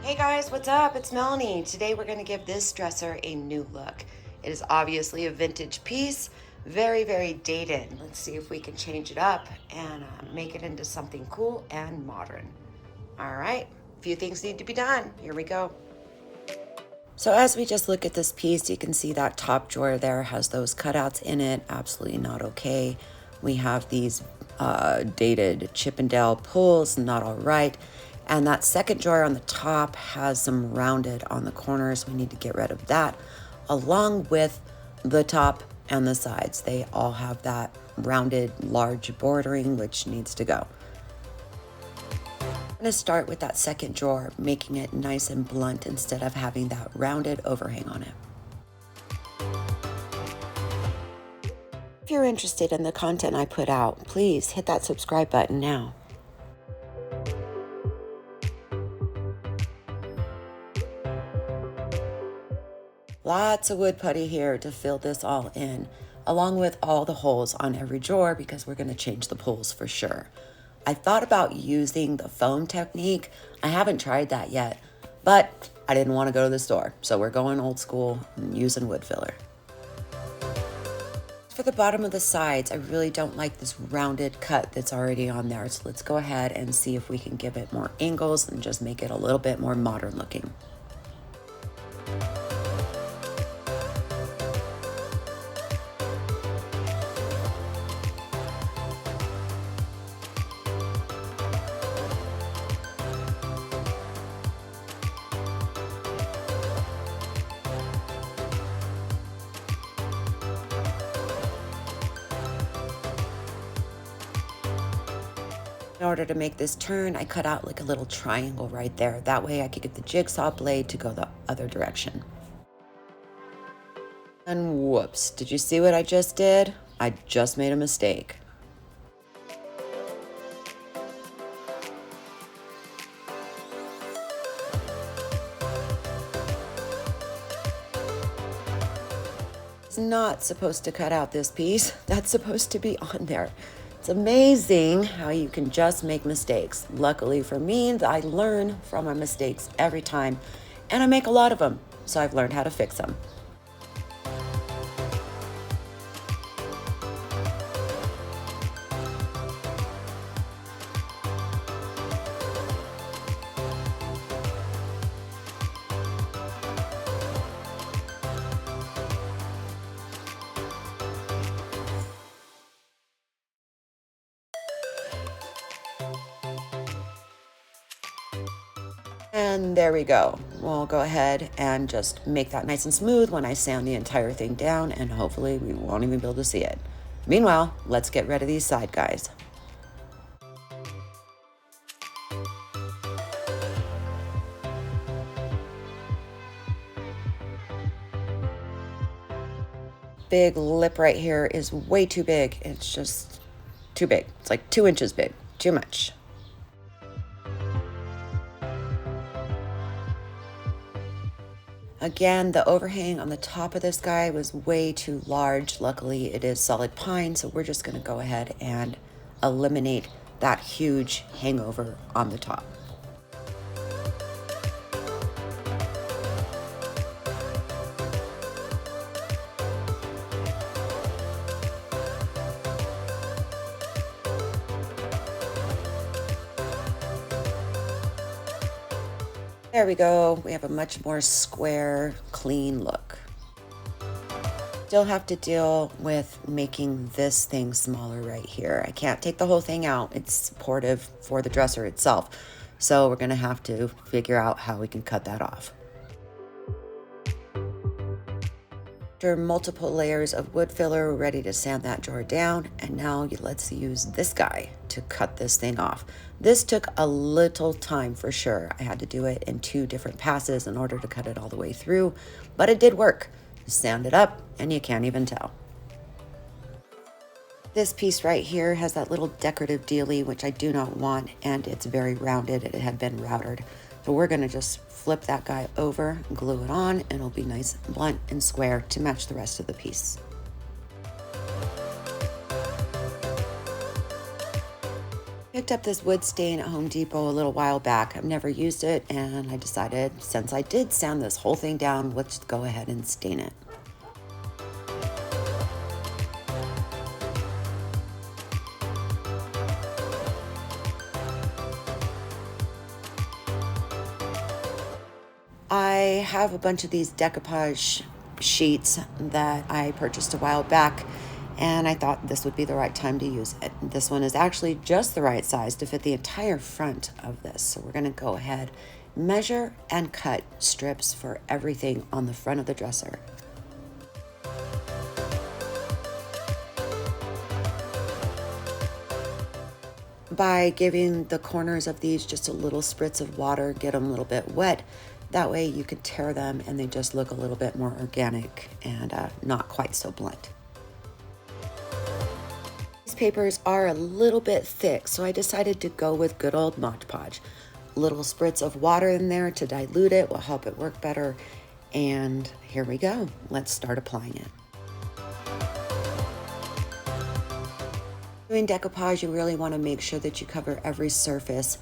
Hey guys, what's up? It's Melanie. Today we're going to give this dresser a new look. It is obviously a vintage piece, very, very dated. Let's see if we can change it up and make it into something cool and modern. All right, a few things need to be done. Here we go. So as we just look at this piece, you can see that top drawer there has those cutouts in it. Absolutely not okay. We have these dated Chippendale pulls, not all right. And that second drawer on the top has some rounded on the corners. We need to get rid of that, along with the top and the sides. They all have that rounded large bordering, which needs to go. I'm going to start with that second drawer, making it nice and blunt instead of having that rounded overhang on it. If you're interested in the content I put out, please hit that subscribe button now. Lots of wood putty here to fill this all in, along with all the holes on every drawer because we're going to change the pulls for sure. I thought about using the foam technique. I haven't tried that yet, but I didn't want to go to the store, so we're going old school and using wood filler. For the bottom of the sides, I really don't like this rounded cut that's already on there, so let's go ahead and see if we can give it more angles and just make it a little bit more modern looking. In order to make this turn, I cut out like a little triangle right there. That way I could get the jigsaw blade to go the other direction. And whoops, did you see what I just did? I just made a mistake. It's not supposed to cut out this piece. That's supposed to be on there. It's amazing how you can just make mistakes. Luckily for me, I learn from my mistakes every time, and I make a lot of them, so I've learned how to fix them. And there we go. We'll go ahead and just make that nice and smooth when I sand the entire thing down, and hopefully we won't even be able to see it. Meanwhile, let's get rid of these side guys. Big lip right here is way too big. It's just too big. It's like 2 inches big. Too much. Again, the overhang on the top of this guy was way too large. Luckily, it is solid pine, so we're just going to go ahead and eliminate that huge hangover on the top. There we go. We have a much more square, clean look. Still have to deal with making this thing smaller right here. I can't take the whole thing out. It's supportive for the dresser itself. So we're going to have to figure out how we can cut that off. After multiple layers of wood filler, we're ready to sand that drawer down. And now let's use this guy to cut this thing off. This took a little time for sure. I had to do it in 2 different passes in order to cut it all the way through, but it did work. You sand it up and you can't even tell. This piece right here has that little decorative dealie, which I do not want, and it's very rounded. It had been routed. So we're gonna just flip that guy over, glue it on, and it'll be nice, blunt, and square to match the rest of the piece. Picked up this wood stain at Home Depot a little while back. I've never used it, and I decided since I did sand this whole thing down, let's go ahead and stain it. I have a bunch of these decoupage sheets that I purchased a while back, and I thought this would be the right time to use it. This one is actually just the right size to fit the entire front of this. So we're gonna go ahead, measure and cut strips for everything on the front of the dresser. By giving the corners of these just a little spritz of water, get them a little bit wet. That way you can tear them and they just look a little bit more organic and not quite so blunt. These papers are a little bit thick, so I decided to go with good old Mod Podge. A little spritz of water in there to dilute it will help it work better. And here we go. Let's start applying it. Doing decoupage, you really want to make sure that you cover every surface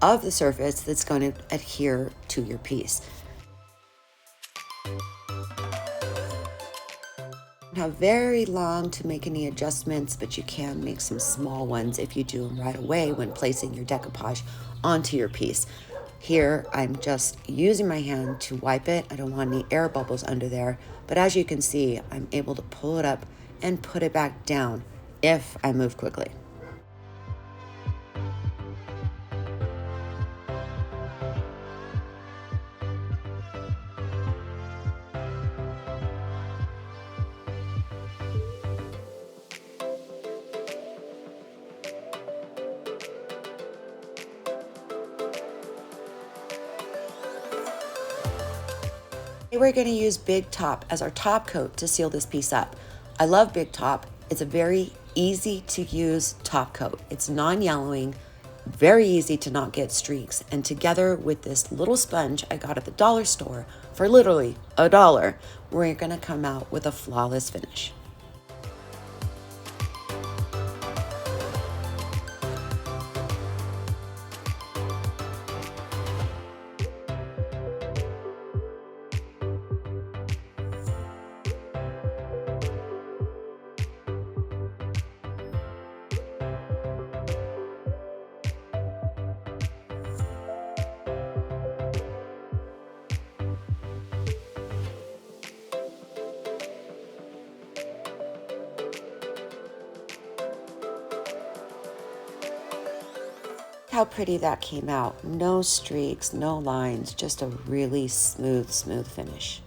of the surface that's going to adhere to your piece. Not very long to make any adjustments, but you can make some small ones if you do them right away when placing your decoupage onto your piece. Here, I'm just using my hand to wipe it. I don't want any air bubbles under there, but as you can see, I'm able to pull it up and put it back down if I move quickly. We're going to use Big Top as our top coat to seal this piece up. I love Big Top. It's a very easy to use top coat. It's non-yellowing, very easy to not get streaks. And together with this little sponge I got at the dollar store for literally $1, we're going to come out with a flawless finish. How pretty that came out. No streaks, no lines, just a really smooth finish.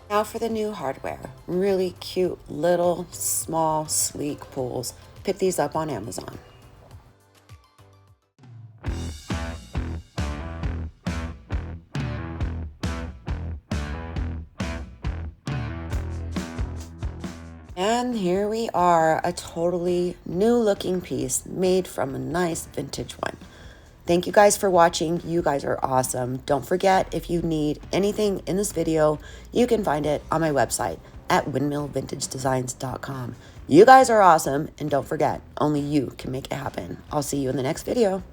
Now for the new hardware. Really cute little small sleek pools. Pick these up on Amazon. And here we are, a totally new looking piece made from a nice vintage one. Thank you guys for watching. You guys are awesome. Don't forget, if you need anything in this video, you can find it on my website at windmillvintagedesigns.com. You guys are awesome, and don't forget, only you can make it happen. I'll see you in the next video.